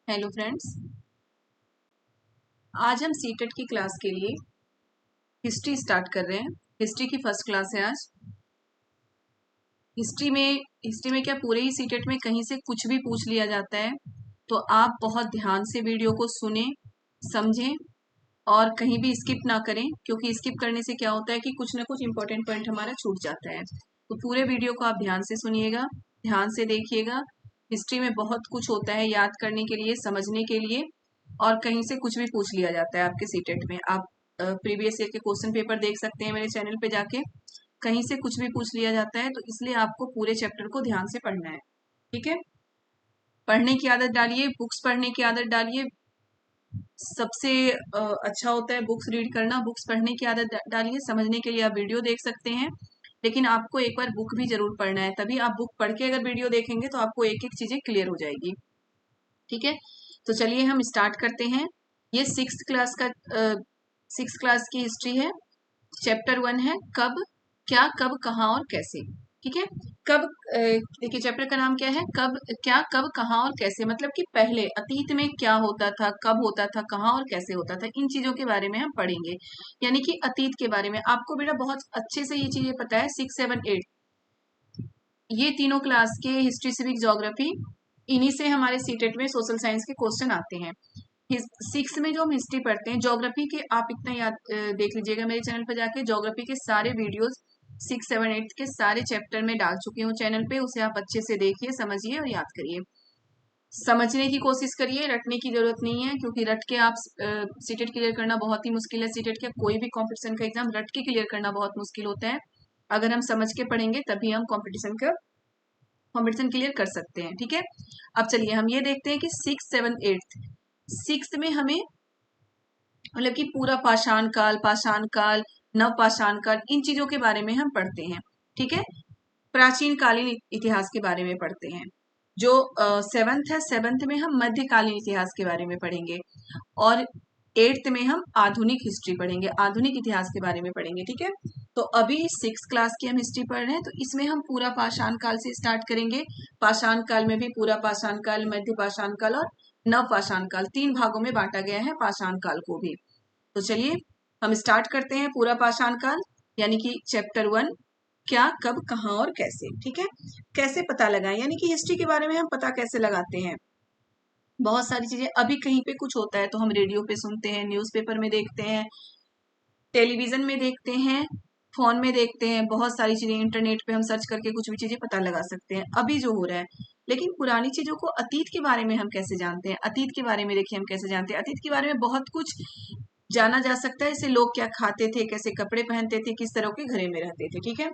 Hello friends, आज हम CTET की क्लास के लिए हिस्ट्री स्टार्ट कर रहे हैं। हिस्ट्री की फर्स्ट क्लास है आज। हिस्ट्री में क्या पूरे ही सीटेट में कहीं से कुछ भी पूछ लिया जाता है, तो आप बहुत ध्यान से वीडियो को सुने, समझें और कहीं भी स्किप ना करें, क्योंकि स्किप करने से क्या होता है कि कुछ ना कुछ इंपॉर्टेंट पॉइंट हमारा छूट जाता है। तो पूरे वीडियो को आप ध्यान से सुनिएगा, ध्यान से देखिएगा। हिस्ट्री में बहुत कुछ होता है याद करने के लिए, समझने के लिए, और कहीं से कुछ भी पूछ लिया जाता है आपके सीटेट में। आप प्रीवियस ईयर के क्वेश्चन पेपर देख सकते हैं मेरे चैनल पे जाके। कहीं से कुछ भी पूछ लिया जाता है, तो इसलिए आपको पूरे चैप्टर को ध्यान से पढ़ना है। ठीक है, पढ़ने की आदत डालिए, बुक्स पढ़ने की आदत डालिए। सबसे अच्छा होता है बुक्स रीड करना। बुक्स पढ़ने की आदत डालिए। समझने के लिए आप वीडियो देख सकते हैं, लेकिन आपको एक बार बुक भी जरूर पढ़ना है। तभी आप बुक पढ़ के अगर वीडियो देखेंगे तो आपको एक एक चीजें क्लियर हो जाएगी। ठीक है, तो चलिए हम स्टार्ट करते हैं। ये सिक्स क्लास की हिस्ट्री है। चैप्टर 1 है कब, क्या, कब, कहाँ और कैसे। ठीक है, कब, देखिए चैप्टर का नाम क्या है, कब, क्या, कब, कहाँ और कैसे। मतलब कि पहले अतीत में क्या होता था, कब होता था, कहाँ और कैसे होता था, इन चीजों के बारे में हम पढ़ेंगे। यानी कि अतीत के बारे में आपको बेटा बहुत अच्छे से ये चीजें पता है। 6, 7, 8 ये तीनों क्लास के हिस्ट्री, सिविक, ज्योग्राफी, इन्हीं से हमारे सीटेट में सोशल साइंस के क्वेश्चन आते हैं। 6 में जो हम हिस्ट्री पढ़ते हैं, ज्योग्राफी के आप इतना याद देख लीजिएगा मेरे चैनल पर जाके। ज्योग्राफी के सारे वीडियोस 6, 7, 8 के सारे चैप्टर में डाल चुकी हूँ चैनल पे। उसे आप अच्छे से देखिए, समझिए और याद करिए। समझने की कोशिश करिए, रटने की जरूरत नहीं है, क्योंकि रट के आप सीटेट क्लियर करना बहुत ही मुश्किल है। सीटेट के कोई भी कंपटीशन का एग्जाम रट के क्लियर करना बहुत मुश्किल होता है। अगर हम समझ के पढ़ेंगे तभी हम कंपटीशन क्लियर कर सकते हैं। ठीक है, अब चलिए हम ये देखते हैं कि 6, 7, 8 सिक्स में हमें मतलब कि पूरा पाषाण काल, नव पाषाण काल, इन चीजों के बारे में हम पढ़ते हैं। ठीक है, प्राचीन कालीन इतिहास के बारे में पढ़ते हैं। जो 7th है, 7th में हम मध्यकालीन इतिहास के बारे में पढ़ेंगे, और 8th में हम आधुनिक हिस्ट्री पढ़ेंगे, आधुनिक इतिहास के बारे में पढ़ेंगे। ठीक है, तो अभी 6 क्लास की हम हिस्ट्री पढ़ रहे हैं, तो इसमें हम पूरा पाषाण काल से स्टार्ट करेंगे। पाषाण काल में भी पूरा पाषाण काल, मध्य पाषाण काल और नव पाषाण काल, 3 भागों में बांटा गया है पाषाण काल को भी। तो चलिए हम स्टार्ट करते हैं पूरा पाषाण काल, यानी कि चैप्टर 1, क्या, कब, कहाँ और कैसे। ठीक है, कैसे पता लगाएं, यानी कि हिस्ट्री के बारे में हम पता कैसे लगाते हैं। बहुत सारी चीजें, अभी कहीं पे कुछ होता है तो हम रेडियो पे सुनते हैं, न्यूज़पेपर में देखते हैं, टेलीविजन में देखते हैं, फोन में देखते हैं। बहुत सारी चीजें इंटरनेट पे हम सर्च करके कुछ भी चीजें पता लगा सकते हैं अभी जो हो रहा है। लेकिन पुरानी चीजों को, अतीत के बारे में हम कैसे जानते हैं। अतीत के बारे में देखिए हम कैसे जानते हैं। अतीत के बारे में बहुत कुछ जाना जा सकता है। जैसे लोग क्या खाते थे, कैसे कपड़े पहनते थे, किस तरह के घरे में रहते थे। ठीक है,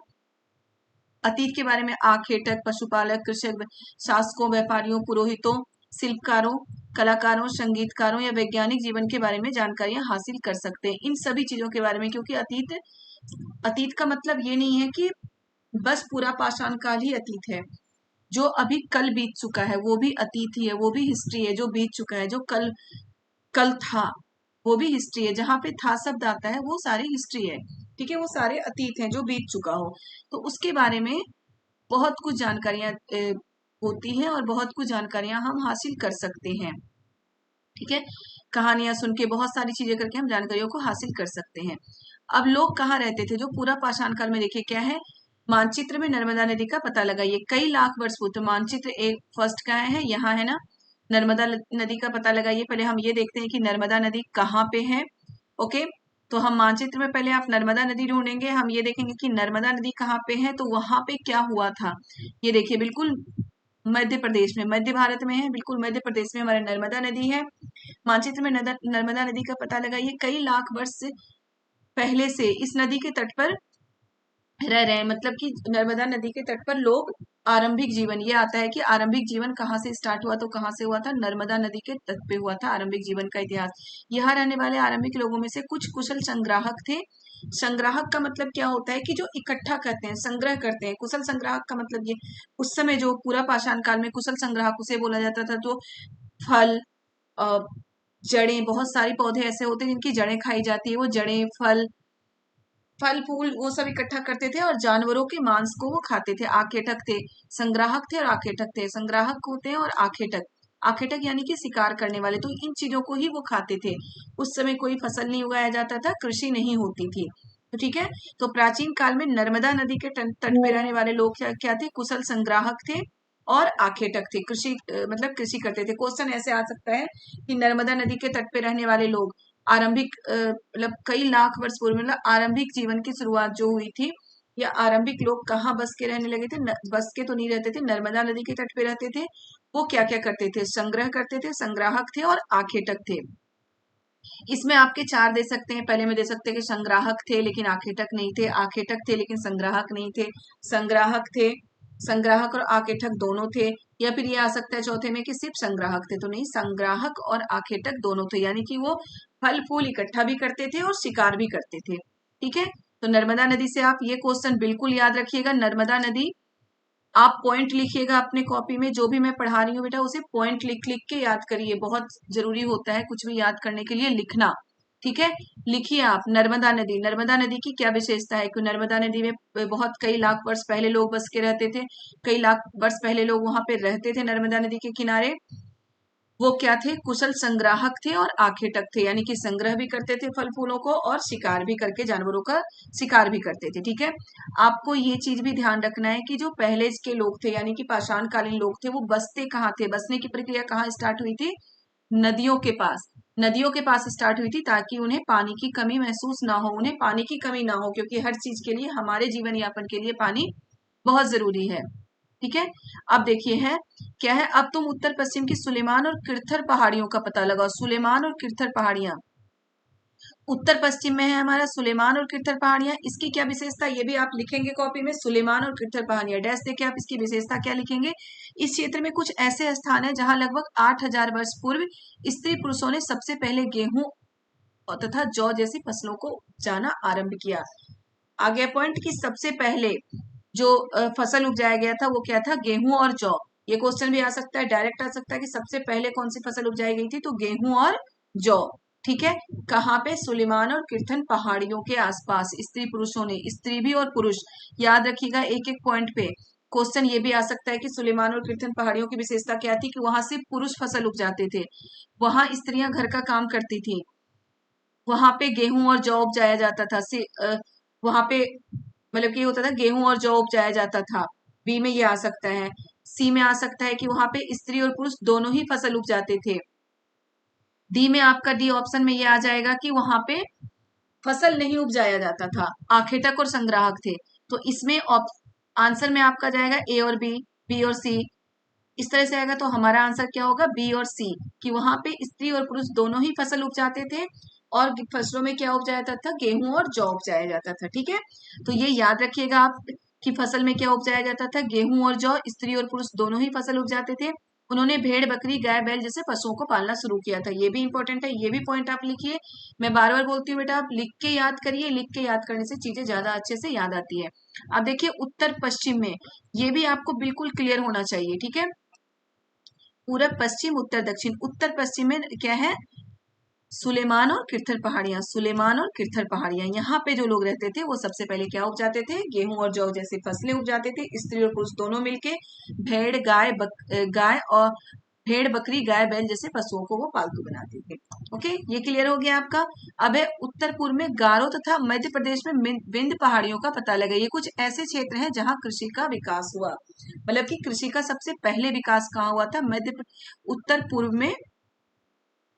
अतीत के बारे में आखेटक, पशुपालक, कृषक, शासकों, व्यापारियों, पुरोहितों, शिल्पकारों, कलाकारों, संगीतकारों या वैज्ञानिक जीवन के बारे में जानकारियां हासिल कर सकते हैं, इन सभी चीजों के बारे में। क्योंकि अतीत, अतीत का मतलब ये नहीं है कि बस पूरा पाषाण काल ही अतीत है। जो अभी कल बीत चुका है वो भी अतीत ही है, वो भी हिस्ट्री है। जो बीत चुका है, जो कल कल था, वो भी हिस्ट्री है। जहां पे था शब्द आता है वो सारी हिस्ट्री है। ठीक है, वो सारे अतीत हैं जो बीत चुका हो। तो उसके बारे में बहुत कुछ जानकारियां होती हैं, और बहुत कुछ जानकारियां हम हासिल कर सकते हैं। ठीक है, कहानियां सुन के, बहुत सारी चीजें करके हम जानकारियों को हासिल कर सकते हैं। अब लोग कहाँ रहते थे, जो पूरा पाषाण काल में देखिए क्या है, मानचित्र में नर्मदा नदी का पता लगाइए। कई लाख वर्ष पूर्व, तो मानचित्र एक फर्स्ट का है, यहाँ है ना, नर्मदा नदी का पता लगाइए। पहले हम ये देखते हैं कि नर्मदा नदी कहाँ पे है। ओके, तो हम मानचित्र में पहले आप नर्मदा नदी ढूंढेंगे, हम ये देखेंगे कि नर्मदा नदी कहाँ पे है, तो वहां पे क्या हुआ था। ये देखिए बिल्कुल मध्य प्रदेश में, मध्य भारत में है, बिल्कुल मध्य प्रदेश में हमारा नर्मदा नदी है। मानचित्र में नर्मदा नदी का पता लगाइए। कई लाख वर्ष पहले से इस नदी के तट पर रह रहे हैं। मतलब कि नर्मदा नदी के तट पर लोग, आरंभिक जीवन, ये आता है कि आरंभिक जीवन कहाँ से स्टार्ट हुआ, तो कहाँ से हुआ था, नर्मदा नदी के तट पे हुआ था आरंभिक जीवन का इतिहास। यहाँ रहने वाले आरंभिक लोगों में से कुछ कुशल संग्राहक थे। संग्राहक का मतलब क्या होता है कि जो इकट्ठा करते हैं, संग्रह करते हैं। कुशल संग्राहक का मतलब ये, उस समय जो पूरा पाषाण काल में कुशल संग्राहक उसे बोला जाता था, जो फल, जड़ें, बहुत सारे पौधे ऐसे होते हैं जिनकी जड़ें खाई जाती है, वो जड़ें, फल फूल वो सब इकट्ठा करते थे, और जानवरों के मांस को वो खाते थे। आखेटक थे, संग्राहक थे और आखेटक थे। संग्राहक होते हैं और आखेटक। आखेटक यानी कि शिकार करने वाले, तो इन चीजों को ही वो खाते थे। उस समय कोई फसल नहीं उगाया जाता था, कृषि नहीं होती थी। तो ठीक है, तो प्राचीन काल में नर्मदा नदी के तट पे रहने वाले लोग क्या थे, कुशल संग्राहक थे और आखेटक थे। कृषि मतलब कृषि करते थे। क्वेश्चन ऐसे आ सकता है कि नर्मदा नदी के तट पे रहने वाले लोग आरंभिक मतलब कई लाख वर्ष पूर्व, मतलब आरंभिक जीवन की शुरुआत जो हुई थी, या आरंभिक लोग कहाँ बस के रहने लगे थे, बस के तो नहीं रहते थे, नर्मदा नदी के तट पे रहते थे। वो क्या क्या करते थे, संग्रह करते थे, संग्राहक थे और आखेटक थे। इसमें आपके चार दे सकते हैं। पहले में दे सकते हैं कि संग्राहक थे लेकिन आखेटक नहीं थे, आखेटक थे लेकिन संग्राहक नहीं थे, संग्राहक थे, संग्राहक और आखेटक दोनों थे, या फिर ये आ सकता है चौथे में कि सिर्फ संग्राहक थे। तो नहीं, संग्राहक और आखेटक दोनों थे, यानी कि वो फल फूल इकट्ठा भी करते थे और शिकार भी करते थे। ठीक है, तो नर्मदा नदी से आप ये क्वेश्चन बिल्कुल याद रखिएगा। नर्मदा नदी आप पॉइंट लिखिएगा अपने कॉपी में, जो भी मैं पढ़ा रही हूँ बेटा उसे पॉइंट लिख लिख के याद करिए। बहुत जरूरी होता है कुछ भी याद करने के लिए लिखना। ठीक है, लिखिए आप नर्मदा नदी। नर्मदा नदी की क्या विशेषता है कि नर्मदा नदी में बहुत कई लाख वर्ष पहले लोग बस के रहते थे, कई लाख वर्ष पहले लोग वहां पे रहते थे नर्मदा नदी के किनारे। वो क्या थे, कुशल संग्राहक थे और आखेटक थे, यानी कि संग्रह भी करते थे फल फूलों को और शिकार भी करके जानवरों का शिकार भी करते थे। ठीक है, आपको ये चीज भी ध्यान रखना है कि जो पहले के लोग थे यानी कि पाषाण कालीन लोग थे, वो बसते कहाँ थे, बसने की प्रक्रिया कहाँ स्टार्ट हुई थी, नदियों के पास। नदियों के पास स्टार्ट हुई थी ताकि उन्हें पानी की कमी महसूस ना हो, उन्हें पानी की कमी ना हो, क्योंकि हर चीज के लिए, हमारे जीवन यापन के लिए पानी बहुत जरूरी है। ठीक है, अब देखिए है क्या है, अब तुम उत्तर पश्चिम की सुलेमान और किरथर पहाड़ियों का पता लगाओ। सुलेमान और किरथर पहाड़ियां उत्तर पश्चिम में है हमारा, सुलेमान और किरथर पहाड़ियां। इसकी क्या विशेषता, ये भी आप लिखेंगे कॉपी में, सुलेमान और किरथर पहाड़ियां डैश देके आप इसकी विशेषता क्या लिखेंगे। इस क्षेत्र में कुछ ऐसे स्थान है जहां लगभग 8000 वर्ष पूर्व स्त्री पुरुषों ने सबसे पहले गेहूं तथा जौ जैसी फसलों को उपजाना आरंभ किया। आगे पॉइंट कि सबसे पहले जो फसल उपजाया गया था वो क्या था, गेहूं और जौ। ये क्वेश्चन भी आ सकता है, डायरेक्ट आ सकता है कि सबसे पहले कौन सी फसल उपजाई गई थी, तो गेहूं और जौ। ठीक है, कहाँ पे, सुलेमान और किरथन पहाड़ियों के आसपास स्त्री पुरुषों ने, स्त्री भी और पुरुष, याद रखिएगा एक एक पॉइंट पे। क्वेश्चन ये भी आ सकता है कि सुलेमान और किरथन पहाड़ियों की विशेषता क्या थी, कि वहां सिर्फ पुरुष फसल उपजाते थे, वहां स्त्रियां घर का काम करती थी, वहां पे गेहूं और जौ उपजाया जाता था। वहां पे मतलब कि होता था गेहूं और जौ उपजाया जाता था। बी में ये आ सकता है। सी में आ सकता है कि वहां पे स्त्री और पुरुष दोनों ही फसल उपजाते थे। डी में आपका, डी ऑप्शन में ये आ जाएगा कि वहां पे फसल नहीं उपजाया जाता था, आखेटक और संग्राहक थे। तो इसमें आंसर में आपका जाएगा ए और बी, बी और सी। इस तरह से आएगा तो हमारा आंसर क्या होगा, बी और सी, कि वहां पे स्त्री और पुरुष दोनों ही फसल उपजाते थे और फसलों में क्या उपजाया जाता था, गेहूं और जौ उपजाया जाता था। ठीक है, तो ये याद रखिएगा आप कि फसल में क्या उपजाया जाता था, गेहूं और जौ, स्त्री और पुरुष दोनों ही फसल उपजाते थे। उन्होंने भेड़ बकरी गाय बैल जैसे पशुओं को पालना शुरू किया था। ये भी इंपॉर्टेंट है, ये भी पॉइंट आप लिखिए। मैं बार बार बोलती हूँ बेटा, आप लिख के याद करिए, लिख के याद करने से चीजें ज्यादा अच्छे से याद आती है। अब देखिए उत्तर पश्चिम में, ये भी आपको बिल्कुल क्लियर होना चाहिए। ठीक है, पूरब पश्चिम उत्तर दक्षिण, उत्तर पश्चिम में क्या है, सुलेमान और किरथर पहाड़ियां। सुलेमान और किरथर पहाड़ियां, यहाँ पे जो लोग रहते थे वो सबसे पहले क्या उपजाते थे, गेहूं और जौ जैसी फसलें उपजाते थे। स्त्री और पुरुष दोनों मिलके भेड़ गाय और भेड़ बकरी गाय बैल जैसे पशुओं को वो पालतू बनाते थे। ओके, ये क्लियर हो गया आपका। अब है उत्तर पूर्व में गारो तथा मध्य प्रदेश में विंध्य पहाड़ियों का पता लगाइए। कुछ ऐसे क्षेत्र हैं जहां कृषि का विकास हुआ, मतलब कि कृषि का सबसे पहले विकास कहाँ हुआ था, उत्तर पूर्व में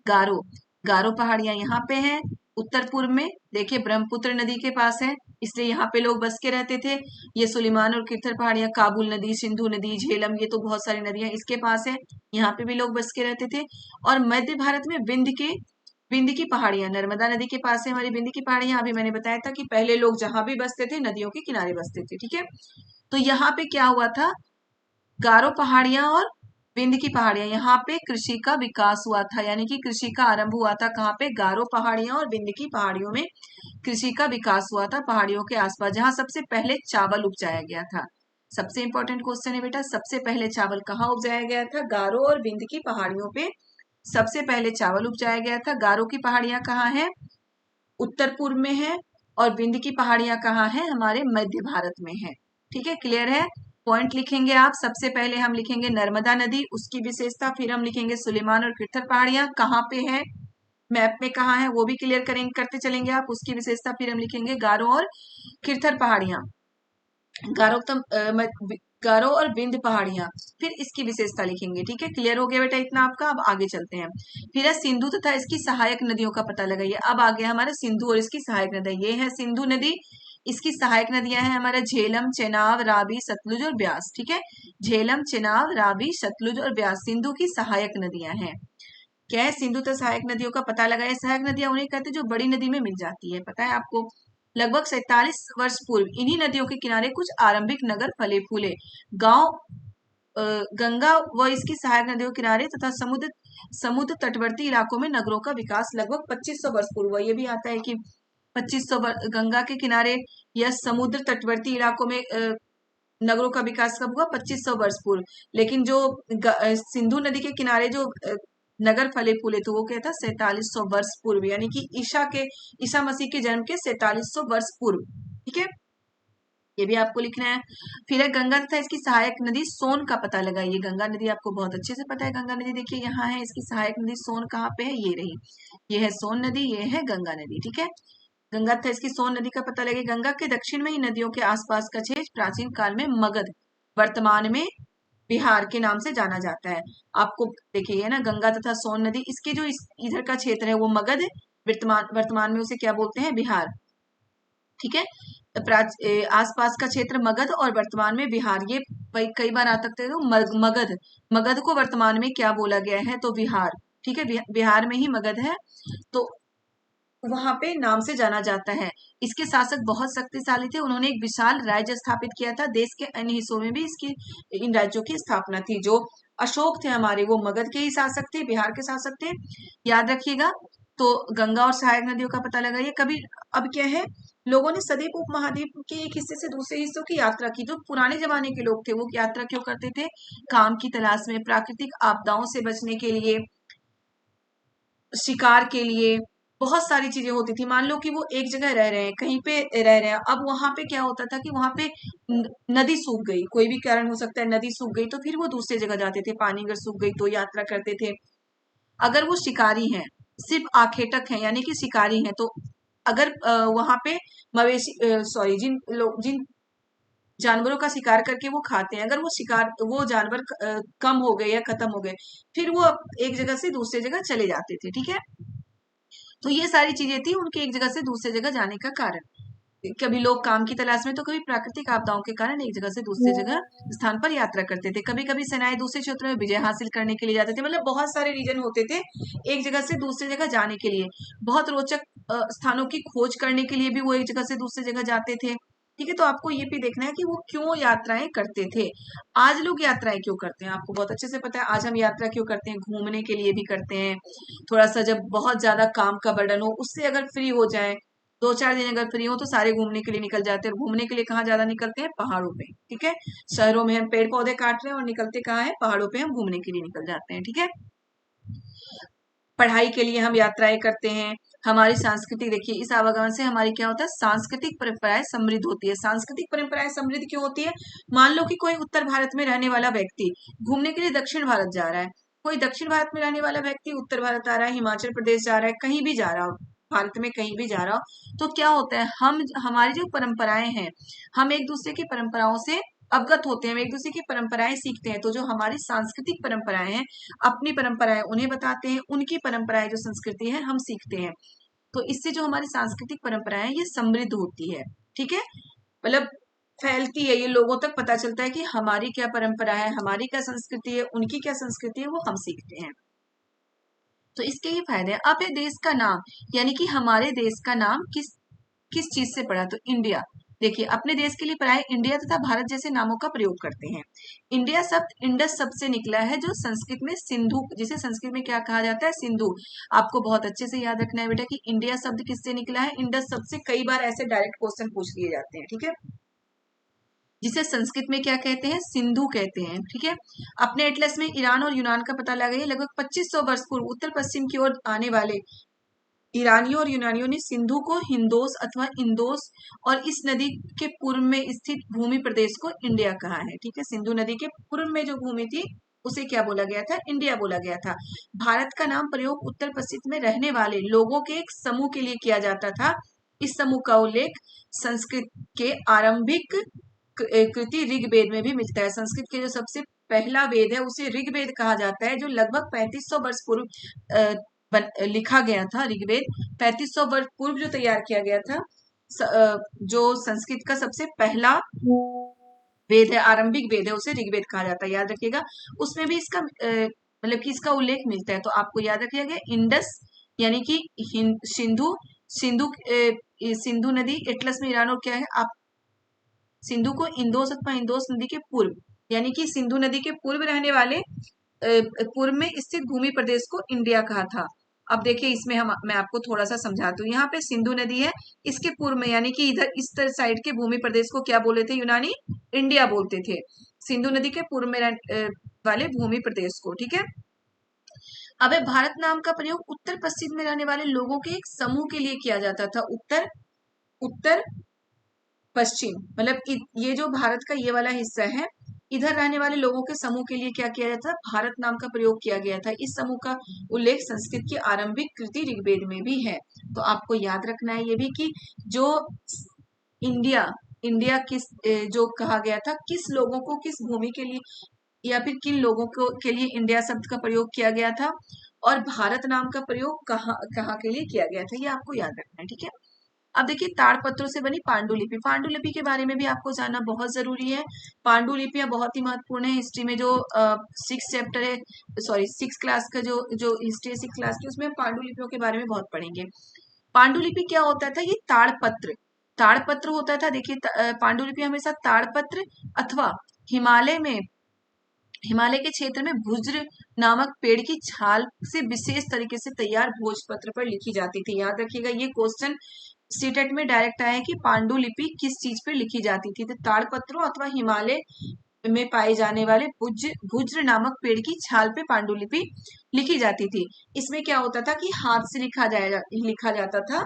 गारो। गारो पहाड़ियां यहाँ पे हैं उत्तर पूर्व में। देखिए ब्रह्मपुत्र नदी के पास है, इसलिए यहाँ पे लोग बस के रहते थे। ये सुलेमान और किरथर पहाड़ियां, काबुल नदी, सिंधु नदी, झेलम, ये तो बहुत सारी नदियां इसके पास है, यहाँ पे भी लोग बस के रहते थे। और मध्य भारत में विंध्य की पहाड़ियां, नर्मदा नदी के पास है हमारी विंध्य की पहाड़ियां। अभी मैंने बताया था कि पहले लोग जहां भी बसते थे नदियों के किनारे बसते थे। ठीक है, तो यहाँ पे क्या हुआ था, गारो पहाड़ियां और विंध्य की पहाड़ियां, यहाँ पे कृषि का विकास हुआ था, यानी कि कृषि का आरंभ हुआ था कहाँ पे, गारो पहाड़ियां और विंध्य की पहाड़ियों में कृषि का विकास हुआ था, पहाड़ियों के आसपास, जहां सबसे पहले चावल उपजाया गया था। सबसे इंपॉर्टेंट क्वेश्चन है बेटा, सबसे पहले चावल कहाँ उपजाया गया था, गारो और विंध्य की पहाड़ियों पे सबसे पहले चावल उपजाया गया था। गारो की पहाड़ियां कहाँ है, उत्तर पूर्व में है, और विंध्य की पहाड़ियां कहाँ है, हमारे मध्य भारत में है। ठीक है, क्लियर है। पॉइंट लिखेंगे आप। सबसे पहले हम लिखेंगे नर्मदा नदी, उसकी विशेषता, फिर हम लिखेंगे सुलेमान और किरथर पहाड़ियां कहाँ पे है, मैप में कहाँ है वो भी क्लियर करेंगे, करते चलेंगे आप, उसकी विशेषता। फिर हम लिखेंगे गारो और किरथर पहाड़ियां, गारो तो गारो और विंध्य पहाड़ियां, फिर इसकी विशेषता लिखेंगे। ठीक है, क्लियर हो गया बेटा इतना आपका। अब आगे चलते हैं। फिर है सिंधु तथा इसकी सहायक नदियों का पता लगाइए। अब आ गया हमारा सिंधु और इसकी सहायक नदी। ये है सिंधु नदी, इसकी सहायक नदियां हैं हमारा झेलम, चेनाब, रावी, सतलुज और ब्यास। ठीक है, झेलम, चेनाब, रावी, सतलुज और ब्यास सिंधु की सहायक नदियां हैं। क्या है, सिंधु तथा सहायक नदियों का पता लगाया। सहायक नदियां उन्हें कहते हैं जो बड़ी नदी में मिल जाती है, पता है आपको। लगभग 47 वर्ष पूर्व इन्हीं नदियों के किनारे कुछ आरंभिक नगर फले फूले। गांव गंगा व इसकी सहायक नदियों के किनारे तथा समुद्र समुद्र तटवर्ती इलाकों में नगरों का विकास लगभग 2500 वर्ष पूर्व हुआ। ये भी आता है कि 2500 गंगा के किनारे या समुद्र तटवर्ती इलाकों में नगरों का विकास कब हुआ, 2500 वर्ष पूर्व। लेकिन जो सिंधु नदी के किनारे जो नगर फले फूले थे वो क्या था, 4700 वर्ष पूर्व, यानी कि ईसा मसीह के जन्म के 4700 वर्ष पूर्व। ठीक है, ये भी आपको लिखना है। फिर है गंगा तथा इसकी सहायक नदी सोन का पता लगाइए। गंगा नदी आपको बहुत अच्छे से पता है। गंगा नदी देखिए यहाँ है, इसकी सहायक नदी सोन कहाँ पे है, ये रही, ये है सोन नदी, ये है गंगा नदी। ठीक है, गंगा तथा इसकी सोन नदी का पता लगे। गंगा के दक्षिण में ही नदियों के आसपास का क्षेत्र प्राचीन काल में मगध, वर्तमान में बिहार के नाम से जाना जाता है। आपको देखिए है ना, गंगा तथा सोन नदी, इसके जो इधर का क्षेत्र है वो मगध, वर्तमान में उसे क्या बोलते हैं, बिहार। ठीक है, आसपास का क्षेत्र मगध और वर्तमान में बिहार। ये कई बार आ सकते हो, मगध, मगध को वर्तमान में क्या बोला गया है, तो बिहार। ठीक है, बिहार में ही मगध है, तो वहां पे नाम से जाना जाता है। इसके शासक बहुत शक्तिशाली थे, उन्होंने एक विशाल राज्य स्थापित किया था। देश के अन्य हिस्सों में भी इसकी इन राज्यों की स्थापना थी। जो अशोक थे हमारे, वो मगध के ही शासक थे, बिहार के शासक थे, याद रखिएगा। तो गंगा और सहायक नदियों का पता लगाइए। कभी अब क्या है, लोगों ने सदैव उपमहाद्वीप के एक हिस्से से दूसरे हिस्सों की यात्रा की। जो पुराने जमाने के लोग थे वो यात्रा क्यों करते थे, काम की तलाश में, प्राकृतिक आपदाओं से बचने के लिए, शिकार के लिए, बहुत सारी चीजें होती थी। मान लो कि वो एक जगह रह रहे हैं, कहीं पे रह रहे हैं, अब वहां पे क्या होता था कि वहां पे नदी सूख गई, कोई भी कारण हो सकता है, नदी सूख गई, तो फिर वो दूसरी जगह जाते थे। पानी अगर सूख गई तो यात्रा करते थे। अगर वो शिकारी हैं, सिर्फ आखेटक हैं यानी कि शिकारी हैं, तो अगर वहां पे मवेशी जिन जानवरों का शिकार करके वो खाते हैं, अगर वो जानवर कम हो गए या खत्म हो गए, फिर वो एक जगह से दूसरी जगह चले जाते थे। ठीक है, तो ये सारी चीजें थी उनके एक जगह से दूसरी जगह जाने का कारण। कभी लोग काम की तलाश में, तो कभी प्राकृतिक आपदाओं के कारण एक जगह से दूसरी जगह स्थान पर यात्रा करते थे। कभी कभी सेनाएं दूसरे क्षेत्रों में विजय हासिल करने के लिए जाते थे। मतलब बहुत सारे रीजन होते थे एक जगह से दूसरी जगह जाने के लिए। बहुत रोचक स्थानों की खोज करने के लिए भी वो एक जगह से दूसरी जगह जाते थे। ठीक है, तो आपको ये भी देखना है कि वो क्यों यात्राएं करते थे। आज लोग यात्राएं क्यों करते हैं, आपको बहुत अच्छे से पता है। आज हम यात्रा क्यों करते हैं, घूमने के लिए भी करते हैं। थोड़ा सा जब बहुत ज्यादा काम का बर्डन हो, उससे अगर फ्री हो जाए, 2-4 दिन अगर फ्री हो, तो सारे घूमने के लिए निकल जाते हैं। और घूमने के लिए कहाँ ज्यादा निकलते हैं, पहाड़ों पे। ठीक है, शहरों में हम पेड़ पौधे काट रहे हैं और निकलते कहाँ है, पहाड़ों पे हम घूमने के लिए निकल जाते हैं। ठीक है, पढ़ाई के लिए हम यात्राएं करते हैं। हमारी सांस्कृतिक, देखिए इस आवागमन से हमारी क्या होता है, सांस्कृतिक परंपराएं समृद्ध होती है। सांस्कृतिक परंपराएं समृद्ध क्यों होती है, मान लो कि कोई उत्तर भारत में रहने वाला व्यक्ति घूमने के लिए दक्षिण भारत जा रहा है, कोई दक्षिण भारत में रहने वाला व्यक्ति उत्तर भारत आ रहा है, हिमाचल प्रदेश जा रहा है, कहीं भी जा रहा हो, भारत में कहीं भी जा रहा हो, तो क्या होता है, हमारी जो परंपराएं हैं, हम एक दूसरे की परंपराओं से अवगत होते हैं, हम एक दूसरे की परंपराएं सीखते हैं। तो जो हमारी सांस्कृतिक परंपराएं हैं, अपनी परंपराएं उन्हें बताते हैं, उनकी परंपराएं जो संस्कृति है हम सीखते हैं। तो इससे जो हमारी सांस्कृतिक परंपराएं हैं ये समृद्ध होती है। ठीक है, मतलब फैलती है, ये लोगों तक पता चलता है कि हमारी क्या परंपरा है, हमारी क्या संस्कृति है, उनकी क्या संस्कृति है, वो हम सीखते हैं। तो इसके ये फायदे हैं। अब है देश का नाम, यानी कि हमारे देश का नाम किस किस चीज से पड़ा, तो इंडिया। देखिए अपने देश के लिए प्राय इंडिया तथा भारत जैसे नामों का प्रयोग करते हैं। इंडिया शब्द इंडस शब्द से निकला है, जो संस्कृत में सिंधु, जिसे संस्कृत में क्या कहा जाता है, सिंधु। आपको बहुत अच्छे से याद रखना है बेटा कि इंडिया शब्द किससे निकला है, इंडस शब्द से। कई बार ऐसे डायरेक्ट क्वेश्चन पूछ लिए जाते हैं। ठीक है, जिसे संस्कृत में क्या कहते हैं, सिंधु कहते हैं। ठीक है, अपने एटलस में ईरान और यूनान का पता लगाइए। लगभग 2500 वर्ष पूर्व उत्तर पश्चिम की ओर आने वाले ईरानियों और यूनानियों ने सिंधु को हिंदोस अथवा इंदोस और इस नदी के पूर्व में स्थित भूमि प्रदेश को इंडिया कहा है। ठीक है, सिंधु नदी के पूर्व में जो भूमि थी उसे क्या बोला गया था? इंडिया बोला गया था। भारत का नाम प्रयोग उत्तर पश्चिम में रहने वाले लोगों के एक समूह के लिए किया जाता था। इस समूह का उल्लेख संस्कृत के आरंभिक कृति ऋग्वेद में भी मिलता है। संस्कृत के जो सबसे पहला वेद है उसे ऋग्वेद कहा जाता है, जो लगभग 3500 वर्ष पूर्व लिखा गया था। ऋग्वेद 3500 वर्ष पूर्व जो तैयार किया गया था, जो संस्कृत का सबसे पहला वेद है, आरंभिक वेद है, उसे ऋग्वेद कहा जाता है। याद रखिएगा, उसमें भी इसका मतलब कि इसका उल्लेख मिलता है। तो आपको याद रखिएगा इंडस यानी कि सिंधु सिंधु सिंधु नदी एटलस में ईरान और क्या है, आप सिंधु को इंदोस अथवा इंदोस नदी के पूर्व यानी कि सिंधु नदी के पूर्व रहने वाले पूर्व में स्थित भूमि प्रदेश को इंडिया कहा था। अब देखिए इसमें मैं आपको थोड़ा सा समझाती हूँ। यहाँ पे सिंधु नदी है, इसके पूर्व में यानी कि इधर इस तरह साइड के भूमि प्रदेश को क्या बोले थे यूनानी? इंडिया बोलते थे। सिंधु नदी के पूर्व में वाले भूमि प्रदेश को। ठीक है, अब भारत नाम का प्रयोग उत्तर पश्चिम में रहने वाले लोगों के एक समूह के लिए किया जाता था। उत्तर उत्तर पश्चिम मतलब ये जो भारत का ये वाला हिस्सा है, इधर रहने वाले लोगों के समूह के लिए क्या किया जाता था? भारत नाम का प्रयोग किया गया था। इस समूह का उल्लेख संस्कृत की आरंभिक कृति ऋग्वेद में भी है। तो आपको याद रखना है ये भी कि जो इंडिया इंडिया जो कहा गया था, किस लोगों को किस भूमि के लिए या फिर किन लोगों को के लिए इंडिया शब्द का प्रयोग किया गया था, और भारत नाम का प्रयोग कहाँ कहाँ के लिए किया गया था, ये आपको याद रखना है। ठीक है, अब देखिए ताड़पत्रों से बनी पांडुलिपि। पांडुलिपि के बारे में भी आपको जानना बहुत जरूरी है। पांडुलिपियां बहुत ही महत्वपूर्ण है हिस्ट्री में। जो 6 चैप्टर है, सॉरी 6 क्लास का जो जो हिस्ट्री है 6 क्लास की, उसमें हम पांडुलिपियों के बारे में बहुत पढ़ेंगे। पांडुलिपि क्या होता था? ये ताड़पत्र ताड़पत्र होता था। देखिए पांडुलिपि हमेशा ताड़पत्र अथवा हिमालय के क्षेत्र में भुज्र नामक पेड़ की छाल से विशेष तरीके से तैयार भोजपत्र पर लिखी जाती थी। याद रखिएगा, ये क्वेश्चन सीटेट में डायरेक्ट आया है कि पांडुलिपि किस चीज पर लिखी जाती थी। तो ताड़पत्रों अथवा हिमालय में पाए जाने वाले भुज्र नामक पेड़ की छाल पे पांडुलिपि लिखी जाती थी। इसमें क्या होता था कि हाथ से लिखा जाता था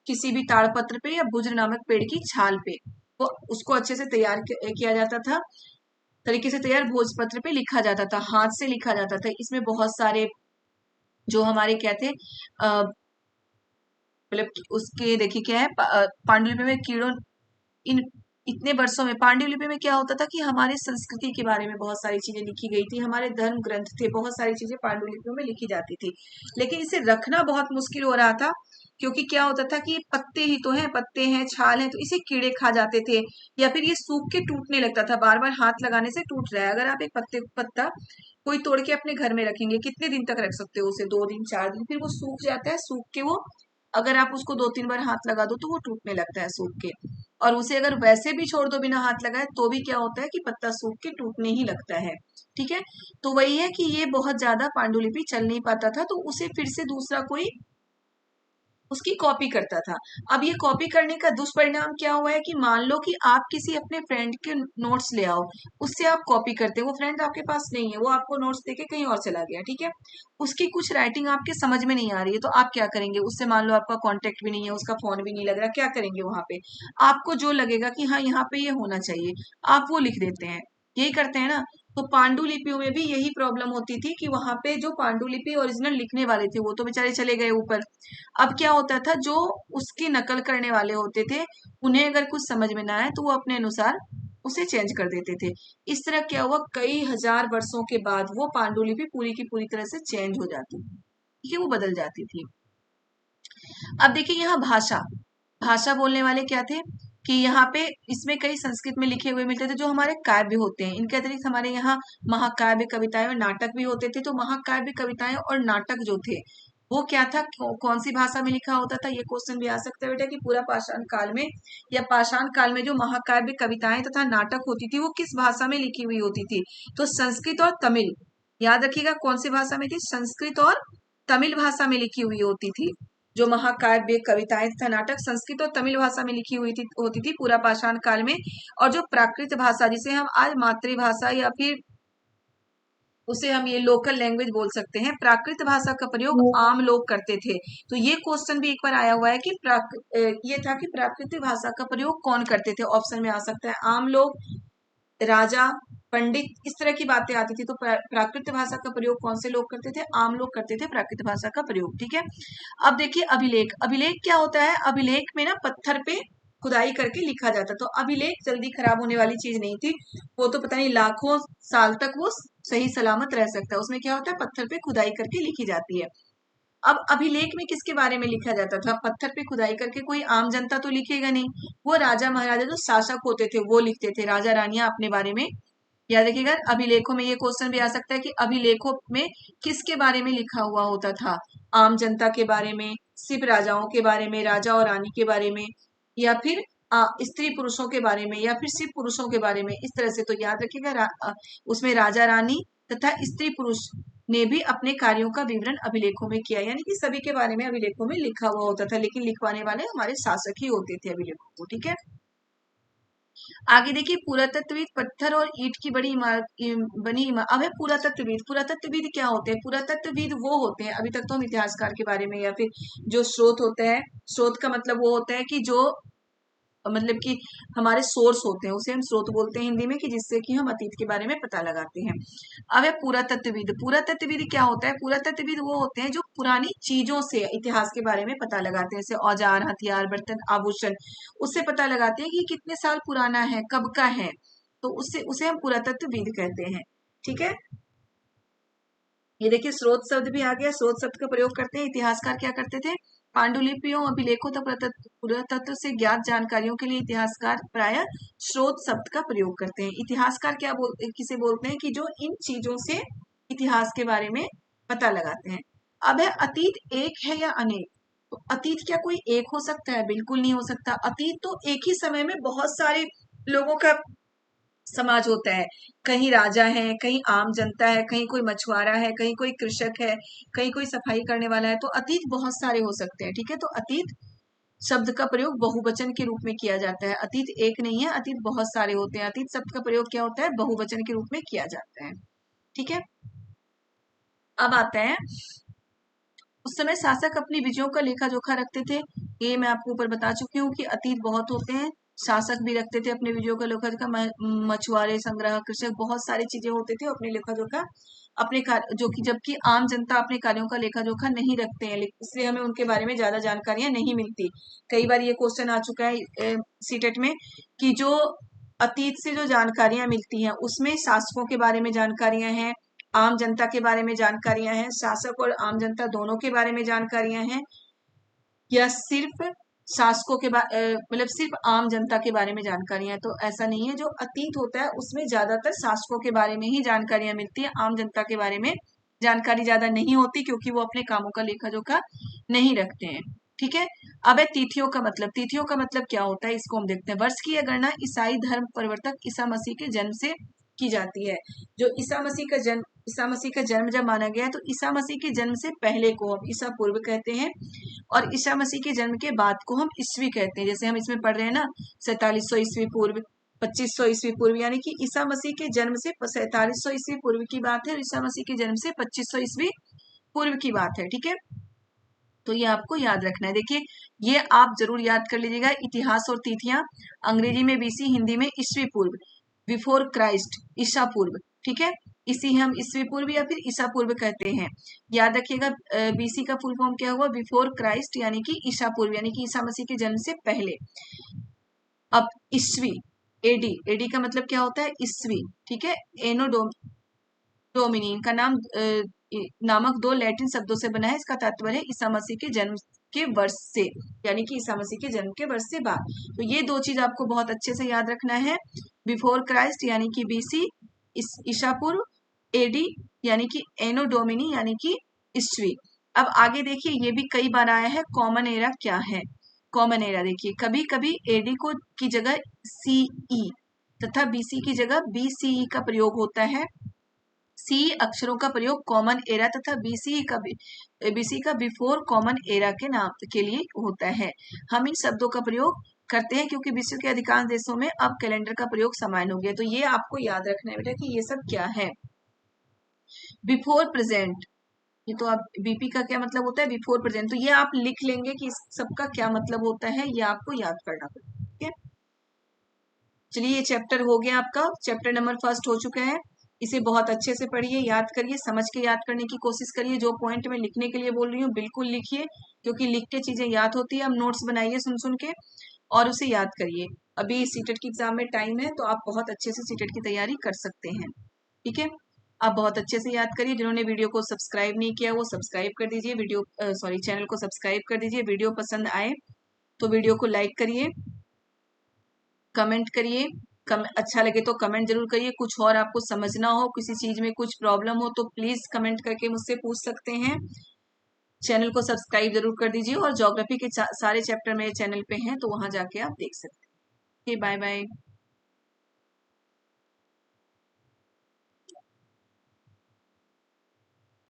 किसी भी ताड़पत्र पे या भुज्र नामक पेड़ की छाल पे। तो उसको अच्छे से तैयार किया जाता था, तरीके से तैयार भोजपत्र पे लिखा जाता था, हाथ से लिखा जाता था। इसमें बहुत सारे जो हमारे क्या थे मतलब उसके देखिए क्या है, पांडुलिपि में कीड़ों इन इतने वर्षों में पांडुलिपि में क्या होता था कि हमारे संस्कृति के बारे में बहुत सारी चीजें लिखी गई थी, हमारे धर्म ग्रंथ थे, बहुत सारी चीजें पांडुलिपियों में लिखी जाती थी। लेकिन इसे रखना बहुत मुश्किल हो रहा था, क्योंकि क्या होता था कि पत्ते ही तो हैं, पत्ते हैं, छाल है, तो इसे कीड़े खा जाते थे, या फिर ये सूख के टूटने लगता था, बार बार हाथ लगाने से टूट रहा है। अगर आप एक पत्ता कोई तोड़ के अपने घर में रखेंगे, कितने दिन तक रख सकते हो उसे? 2 दिन 4 दिन, फिर वो सूख जाता है। सूख के वो अगर आप उसको 2-3 बार हाथ लगा दो तो वो टूटने लगता है सूख के। और उसे अगर वैसे भी छोड़ दो बिना हाथ लगाए तो भी क्या होता है कि पत्ता सूख के टूटने ही लगता है। ठीक है, तो वही है कि ये बहुत ज्यादा पांडुलिपि चल नहीं पाता था, तो उसे फिर से दूसरा कोई उसकी कॉपी करता था। अब ये कॉपी करने का दुष्परिणाम क्या हुआ है कि मान लो कि आप किसी अपने फ्रेंड के नोट्स ले आओ, उससे आप कॉपी करते हो, वो फ्रेंड आपके पास नहीं है, वो आपको नोट्स देके कहीं और चला गया। ठीक है, उसकी कुछ राइटिंग आपके समझ में नहीं आ रही है, तो आप क्या करेंगे? उससे मान लो आपका कॉन्टेक्ट भी नहीं है, उसका फोन भी नहीं लग रहा, क्या करेंगे वहां पे? आपको जो लगेगा कि हाँ यहाँ पे ये होना चाहिए, आप वो लिख देते हैं, यही करते हैं ना। तो पांडुलिपियों में भी यही प्रॉब्लम होती थी कि वहां पे जो पांडुलिपि ओरिजिनल लिखने वाले थे वो तो बेचारे चले गए ऊपर। अब क्या होता था, जो उसकी नकल करने वाले होते थे, उन्हें अगर कुछ समझ में ना आए तो वो अपने अनुसार उसे चेंज कर देते थे। इस तरह क्या हुआ, कई हजार वर्षों के बाद वो पांडुलिपि पूरी की पूरी तरह से चेंज हो जाती थी। ठीक है, वो बदल जाती थी। अब देखिए यहाँ भाषा भाषा बोलने वाले क्या थे कि यहाँ पे इसमें कई संस्कृत में लिखे हुए मिलते थे जो हमारे काव्य होते हैं। इनके अतिरिक्त हमारे यहाँ महाकाव्य, कविताएं और नाटक भी होते थे। तो महाकाव्य, कविताएं और नाटक जो थे वो क्या था, कौन सी भाषा में लिखा होता था? ये क्वेश्चन भी आ सकता है बेटा कि पूरा पाषाण काल में या पाषाण काल में जो महाकाव्य, कविताएं तथा नाटक होती थी वो किस भाषा में लिखी हुई होती थी? तो संस्कृत और तमिल। याद रखिएगा कौन सी भाषा में थी? संस्कृत और तमिल भाषा में लिखी हुई होती थी। जो महाकाव्य, कविताएं तथा नाटक संस्कृत और तमिल भाषा में लिखी हुई होती थी पूरा पाषाण काल में। और जो प्राकृत भाषा, जिसे हम आज मातृभाषा या फिर उसे हम ये लोकल लैंग्वेज बोल सकते हैं। प्राकृत भाषा का प्रयोग आम लोग करते थे। तो ये क्वेश्चन भी एक बार आया हुआ है कि ये था कि प्राकृतिक भाषा का प्रयोग कौन करते थे, ऑप्शन में आ सकता है आम लोग, राजा, पंडित, इस तरह की बातें आती थी। तो प्राकृत भाषा का प्रयोग कौन से लोग करते थे, आम लोग करते थे प्राकृत भाषा का प्रयोग। ठीक है, अब देखिए अभिलेख। अभिलेख क्या होता है, अभिलेख में ना पत्थर पे खुदाई करके लिखा जाता। तो अभिलेख जल्दी खराब होने वाली चीज नहीं थी, वो तो पता नहीं लाखों साल तक वो सही सलामत रह सकता है। उसमें क्या होता है, पत्थर पे खुदाई करके लिखी जाती है। अब अभिलेख में किसके बारे में लिखा जाता था, पत्थर पे खुदाई करके कोई आम जनता तो लिखेगा नहीं, वो राजा महाराजा जो शासक होते थे वो लिखते थे, राजा रानियां अपने बारे में। याद रखिएगा, अभिलेखों में ये क्वेश्चन भी आ सकता है कि अभिलेखों में किसके बारे में लिखा हुआ होता था, आम जनता के बारे में, सिर्फ राजाओं के बारे में, राजा और रानी के बारे में, या फिर स्त्री पुरुषों के बारे में, या फिर सिर्फ पुरुषों के बारे में, इस तरह से। तो याद रखिएगा उसमें राजा रानी तथा स्त्री पुरुष ने भी अपने कार्यों का विवरण अभिलेखों में किया, यानी कि सभी के बारे में अभिलेखों में लिखा हुआ होता था, लेकिन लिखवाने वाले हमारे शासक ही होते थे अभिलेखों को। ठीक है, आगे देखिए, पुरातत्वविद पत्थर और ईंट की बड़ी इमारत बनी इमारत। अब है पुरातत्वविद। पुरातत्वविद क्या होते हैं, पुरातत्वविद वो होते हैं, अभी तक तो हम इतिहासकार के बारे में या फिर जो स्रोत होता है, स्रोत का मतलब वो होता है कि जो मतलब कि हमारे सोर्स होते हैं, उसे हम स्रोत बोलते हैं हिंदी में, कि जिससे कि हम अतीत के बारे में पता लगाते हैं। अब है पुरातत्वविद। पुरातत्वविद क्या होता है, पुरातत्वविद वो होते हैं जो पुरानी चीजों से इतिहास के बारे में पता लगाते हैं, जैसे औजार, हथियार, बर्तन, आभूषण, उससे पता लगाते हैं कि कितने साल पुराना है, कब का है, तो उससे उसे हम पुरातत्वविद कहते हैं। ठीक है, ये देखिए स्रोत शब्द भी आ गया। स्रोत शब्द का प्रयोग करते हैं, इतिहासकार क्या करते थे, पांडुलिपियों, अभिलेखों तथा पुरातत्व से ज्ञात जानकारियों के लिए इतिहासकार प्राय स्रोत शब्द का प्रयोग करते हैं। इतिहासकार क्या किसे बोलते हैं, कि जो इन चीजों से इतिहास के बारे में पता लगाते हैं। अब है अतीत एक है या अनेक। तो अतीत क्या कोई एक हो सकता है, बिल्कुल नहीं हो सकता। अतीत तो एक ही समय में बहुत सारे लोगों का समाज होता है, कहीं राजा है, कहीं आम जनता है, कहीं कोई मछुआरा है, कहीं कोई कृषक है, कहीं कोई सफाई करने वाला है। तो अतीत बहुत सारे हो सकते हैं। ठीक है, तो अतीत शब्द का प्रयोग बहुवचन के रूप में किया जाता है। अतीत एक नहीं है, अतीत बहुत सारे होते हैं। अतीत शब्द का प्रयोग क्या होता है, बहुवचन के रूप में किया जाता है। ठीक है, अब आता है, उस समय शासक अपनी विजयों का लेखा जोखा रखते थे। ये मैं आपको ऊपर बता चुकी हूँ कि अतीत बहुत होते हैं, शासक भी रखते थे अपने विजयों का लेखा जोखा। मछुआरे, संग्रह, कृषक, बहुत सारी चीजें होते थे अपने लेखा जोखा अपने कार्य, जो कि जबकि आम जनता अपने कार्यों का लेखा जोखा नहीं रखते हैं, इसलिए हमें उनके बारे में ज्यादा जानकारियां नहीं मिलती। कई बार ये क्वेश्चन आ चुका है सीटेट में, कि जो अतीत से जो जानकारियां मिलती हैं उसमें शासकों के बारे में जानकारियां हैं, आम जनता के बारे में जानकारियां हैं, शासक और आम जनता दोनों के बारे में जानकारियां हैं, या सिर्फ शासकों के मतलब सिर्फ आम जनता के बारे में जानकारियां हैं। तो ऐसा नहीं है, जो अतीत होता है उसमें ज्यादातर शासकों के बारे में ही जानकारियां मिलती है, आम जनता के बारे में जानकारी ज्यादा नहीं होती, क्योंकि वो अपने कामों का लेखा जोखा नहीं रखते हैं। ठीक है, अब है तिथियों का मतलब। तिथियों का मतलब क्या होता है, इसको हम देखते हैं। वर्ष की यह गणना ईसाई धर्म प्रवर्तक ईसा मसीह के जन्म से की जाती है। जो ईसा मसीह का जन्म जब माना गया है, तो ईसा मसीह के जन्म से पहले को हम ईसा पूर्व कहते हैं, और ईसा मसीह के जन्म के बाद को हम ईस्वी कहते हैं। जैसे हम इसमें पढ़ रहे हैं ना, 4700 ईस्वी पूर्व, 2500 ईस्वी पूर्व, यानी कि ईसा मसीह के जन्म से 4700 ईस्वी पूर्व की बात है, और ईसा मसीह के जन्म से 2500 ईस्वी पूर्व की बात है। ठीक है, तो ये आपको याद रखना है। देखिए, ये आप जरूर याद कर लीजिएगा, इतिहास और तिथियां, अंग्रेजी में बीसी, हिंदी में ईस्वी पूर्व, बिफोर क्राइस्ट, ईसा पूर्व। ठीक है, इसी हम ईस्वी पूर्व या फिर ईसा पूर्व कहते हैं। याद रखिएगा, बीसी का फुल फॉर्म क्या हुआ, बिफोर क्राइस्ट, यानी कि ईसा पूर्व, यानी कि ईसा मसीह के जन्म से पहले। अब ईस्वी, एडी, एडी का मतलब क्या होता है, ईस्वी। ठीक है, एनो डोमिनी, इनका नामक दो लैटिन शब्दों से बना है। इसका तात्पर्य है ईसा मसीह के जन्म के वर्ष से, यानी कि ईसा मसीह के जन्म के वर्ष से बाद। तो ये दो चीज आपको बहुत अच्छे से याद रखना है, बिफोर क्राइस्ट यानी कि बीसी, ईसा पूर्व, एडी यानी कि एनो डोमिनी यानी कि ईस्वी। अब आगे देखिए, ये भी कई बार आया है, कॉमन एरा क्या है। कॉमन एरा देखिए, कभी कभी एडी को की जगह सीई तथा बीसी की जगह बीसीई का प्रयोग होता है। सी अक्षरों का प्रयोग कॉमन एरा तथा बीसी का बिफोर कॉमन एरा के नाम के लिए होता है। हम इन शब्दों का प्रयोग करते हैं क्योंकि विश्व के अधिकांश देशों में अब कैलेंडर का प्रयोग सामान्य हो गया। तो ये आपको याद रखना है बेटा कि ये सब क्या है। बिफोर प्रेजेंट, ये तो आप बीपी का क्या मतलब होता है, बिफोर प्रेजेंट, तो ये आप लिख लेंगे कि इस सबका क्या मतलब होता है, ये आपको याद करना पड़ेगा। ठीक है, चलिए ये चैप्टर हो गया आपका, चैप्टर नंबर फर्स्ट हो चुका है। इसे बहुत अच्छे से पढ़िए, याद करिए, समझ के याद करने की कोशिश करिए। जो पॉइंट मैं लिखने के लिए बोल रही हूँ बिल्कुल लिखिए, क्योंकि लिख के चीजें याद होती है। अब नोट्स बनाइए सुन सुन के और उसे याद करिए। अभी सीटेट की एग्जाम में टाइम है, तो आप बहुत अच्छे से सीटेट की तैयारी कर सकते हैं। ठीक है, आप बहुत अच्छे से याद करिए। जिन्होंने वीडियो को सब्सक्राइब नहीं किया वो सब्सक्राइब कर दीजिए, वीडियो सॉरी चैनल को सब्सक्राइब कर दीजिए। वीडियो पसंद आए तो वीडियो को लाइक करिए, कमेंट करिए, अच्छा लगे तो कमेंट जरूर करिए। कुछ और आपको समझना हो, किसी चीज में कुछ प्रॉब्लम हो तो प्लीज कमेंट करके मुझसे पूछ सकते हैं। चैनल को सब्सक्राइब जरूर कर दीजिए और ज्योग्राफी के सारे चैप्टर मेरे चैनल पे हैं, तो वहां जाके आप देख सकते हैं। Bye bye.